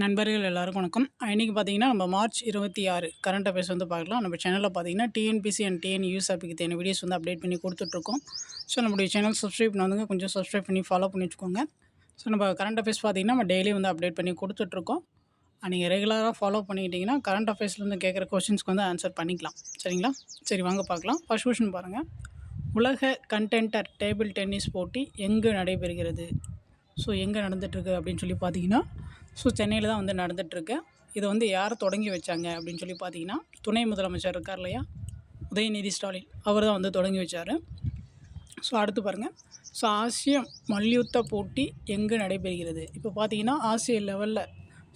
நண்பர்கள் எல்லாருக்கும் வணக்கம். இன்னைக்கு பார்த்தீங்கன்னா, நம்ம மார்ச் 26 கரண்ட் அஃபேர்ஸ் வந்து பார்க்கலாம். நம்ம சேனல்ல பார்த்தீங்கன்னா, டிஎன்பிசி அண்ட் டிஎன் யூஎஸ்ஆர்பிக்கு தேவையான வீடியோஸ் வந்து அப்டேட் பண்ணி குடுத்துட்ருக்கோம். ஸோ, நம்முடைய சேனல் சப்ஸ்கிரைப் பண்ணாதவங்க கொஞ்சம் சப்ஸ்கிரைப் பண்ணி ஃபாலோ பண்ணி வச்சுக்கோங்க. ஸோ, நம்ம கரண்ட் அஃபேர்ஸ் பார்த்தீங்கன்னா, நம்ம டெய்லி வந்து அப்டேட் பண்ணி குடுத்துட்ருக்கோம். நீங்கள் ரெகுலராக ஃபாலோ பண்ணிக்கிட்டீங்கன்னா, கரண்ட் அஃபேர்ஸ்லேருந்து கேட்குற கொஸ்டின்ஸ்க்கு வந்து ஆன்சர் பண்ணிக்கலாம். சரிங்களா? சரி வாங்க பார்க்கலாம். ஃபர்ஸ்ட் கொஸ்டின் பாருங்கள். உலக கண்டென்டர் டேபிள் டென்னிஸ் போட்டி எங்கு நடைபெறுகிறது? ஸோ, எங்கே நடந்துகிட்ருக்கு அப்படின்னு சொல்லி பார்த்தீங்கன்னா, ஸோ சென்னையில் தான் வந்து நடந்துகிட்ருக்கு. இதை வந்து யார் தொடங்கி வச்சாங்க அப்படின்னு சொல்லி பார்த்தீங்கன்னா, துணை முதலமைச்சர் இருக்கார் இல்லையா, உதயநிதி ஸ்டாலின், அவர் தான் வந்து தொடங்கி வச்சார். ஸோ அடுத்து பாருங்கள். ஸோ ஆசிய மல்யுத்த போட்டி எங்கே நடைபெறுகிறது? இப்போ பார்த்தீங்கன்னா ஆசிய லெவலில்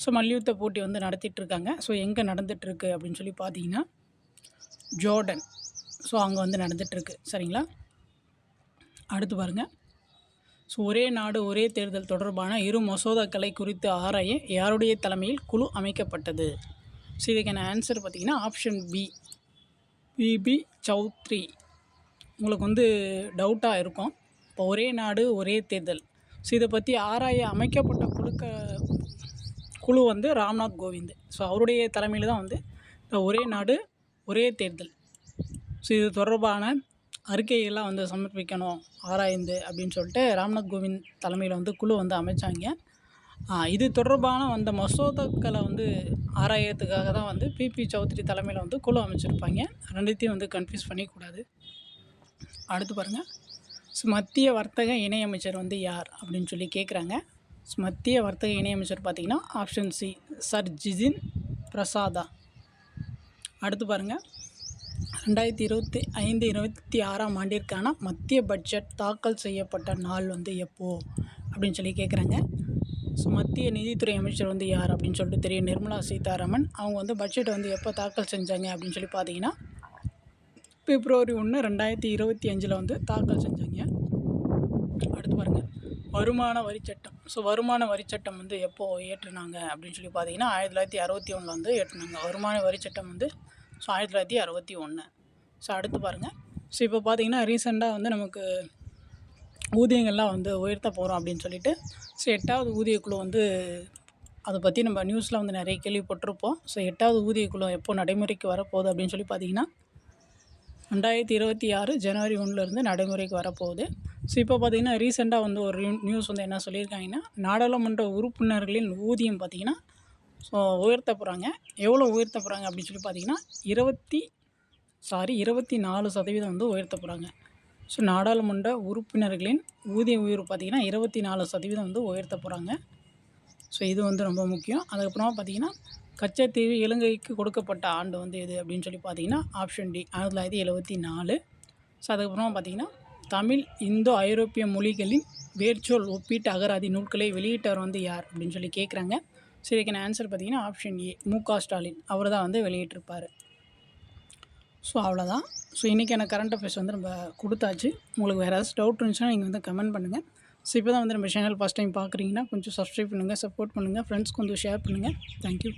ஸோ மல்யுத்த போட்டி வந்து நடத்திட்டுருக்காங்க. ஸோ எங்கே நடந்துகிட்ருக்கு அப்படின்னு சொல்லி பார்த்தீங்கன்னா, ஜோர்டன். ஸோ அங்கே வந்து நடந்துகிட்ருக்கு. சரிங்களா? அடுத்து பாருங்கள். ஸோ ஒரே நாடு ஒரே தேர்தல் தொடர்பான இரு மசோதாக்களை குறித்து ஆராய யாருடைய தலைமையில் குழு அமைக்கப்பட்டது? ஸோ இதுக்கான ஆன்சர் பார்த்திங்கன்னா ஆப்ஷன் பி, பிபி சௌத்ரி. உங்களுக்கு வந்து டவுட்டாக இருக்கும். இப்போ ஒரே நாடு ஒரே தேர்தல், ஸோ இதை பற்றி ஆராய அமைக்கப்பட்ட குழு வந்து ராம்நாத் கோவிந்த். ஸோ அவருடைய தலைமையில் தான் வந்து இப்போ ஒரே நாடு ஒரே தேர்தல், ஸோ இது தொடர்பான அறிக்கையெல்லாம் வந்து சமர்ப்பிக்கணும் ஆராய்ந்து அப்படின்னு சொல்லிட்டு ராம்நாத் கோவிந்த் தலைமையில் வந்து குழு வந்து அமைச்சாங்க. இது தொடர்பான அந்த மசோதாக்களை வந்து ஆராயறதுக்காக தான் வந்து பிபி சௌத்ரி தலைமையில் வந்து குழு அமைச்சிருப்பாங்க. ரெண்டுத்தையும் வந்து கன்ஃபியூஸ் பண்ணிக்கூடாது. அடுத்து பாருங்கள். ஸோ மத்திய வர்த்தக இணையமைச்சர் வந்து யார் அப்படின்னு சொல்லி கேட்குறாங்க. ஸோ மத்திய வர்த்தக இணையமைச்சர் பார்த்திங்கன்னா option C, sir Jithin Prasada. அடுத்து பாருங்கள். 2025-26 ஆண்டிற்கான மத்திய பட்ஜெட் தாக்கல் செய்யப்பட்ட நாள் வந்து எப்போது அப்படின்னு சொல்லி கேட்குறாங்க. ஸோ மத்திய நிதித்துறை அமைச்சர் வந்து யார் அப்படின்னு சொல்லிட்டு தெரியும், நிர்மலா சீதாராமன். அவங்க வந்து பட்ஜெட்டை வந்து எப்போ தாக்கல் செஞ்சாங்க அப்படின்னு சொல்லி பார்த்தீங்கன்னா, February 1, 2025 வந்து தாக்கல் செஞ்சாங்க. அடுத்து பாருங்கள். வருமான வரி சட்டம். ஸோ வருமான வரி சட்டம் வந்து எப்போது ஏற்றுனாங்க அப்படின்னு சொல்லி பார்த்தீங்கன்னா 1961 வந்து ஏற்றுனாங்க. வருமான வரி சட்டம் வந்து ஸோ 1961. ஸோ அடுத்து பாருங்கள். ஸோ இப்போ பார்த்தீங்கன்னா ரீசெண்டாக வந்து நமக்கு ஊதியங்கள்லாம் வந்து உயர்த்த போகிறோம் அப்படின்னு சொல்லிட்டு ஸோ 8வது ஊதியக்குழு வந்து அதை பற்றி நம்ம நியூஸில் வந்து நிறைய கேள்விப்பட்டிருப்போம். ஸோ 8வது ஊதியக்குழு எப்போ நடைமுறைக்கு வரப்போகுது அப்படின்னு சொல்லி பார்த்தீங்கன்னா 2026 ஜனவரி 1 நடைமுறைக்கு வரப்போகுது. ஸோ இப்போ பார்த்தீங்கன்னா ரீசெண்டாக வந்து ஒரு நியூஸ் வந்து என்ன சொல்லியிருக்காங்கன்னா, நாடாளுமன்ற உறுப்பினர்களின் ஊதியம் பார்த்திங்கன்னா ஸோ உயர்த்த போகிறாங்க. எவ்வளோ உயர்த்த போகிறாங்க அப்படின்னு சொல்லி பார்த்தீங்கன்னா 24% வந்து உயர்த்த போகிறாங்க. ஸோ நாடாளுமன்ற உறுப்பினர்களின் ஊதிய உயர்வு பார்த்திங்கன்னா 24% வந்து உயர்த்த போகிறாங்க. ஸோ இது வந்து ரொம்ப முக்கியம். அதுக்கப்புறமா பார்த்திங்கன்னா, கச்சத்தீவு இலங்கைக்கு கொடுக்கப்பட்ட ஆண்டு வந்து எது அப்படின்னு சொல்லி பார்த்தீங்கன்னா ஆப்ஷன் டி, 1974. ஸோ அதுக்கப்புறமா பார்த்திங்கன்னா, தமிழ் இந்தோ ஐரோப்பிய மொழிகளின் வேர்ச்சொல் ஒப்பீட்டு அகராதி நூல்களை வெளியிட்டவர் வந்து யார் அப்படின்னு சொல்லி கேட்குறாங்க. ஸோ இதுக்கான ஆன்சர் பார்த்திங்கன்னா ஆப்ஷன் ஏ, மு.க. ஸ்டாலின். அவர் தான் வந்து வெளியிட்டிருப்பார். ஸோ அவ்வளோதான். ஸோ இன்றைக்கான கரண்ட் அஃபேர்ஸ் வந்து நம்ம கொடுத்தாச்சு. உங்களுக்கு வேறு ஏதாச்சும் டவுட் இருந்துச்சுன்னா நீங்கள் வந்து கமெண்ட் பண்ணுங்கள். ஸோ இப்போ தான் வந்து நம்ம சேனல் ஃபஸ்ட் டைம் பார்க்குறீங்கன்னா கொஞ்சம் சப்ஸ்கிரைப் பண்ணுங்கள், சப்போர்ட் பண்ணுங்கள், ஃப்ரெண்ட்ஸ்க்கு வந்து ஷேர் பண்ணுங்கள். தேங்க்யூ.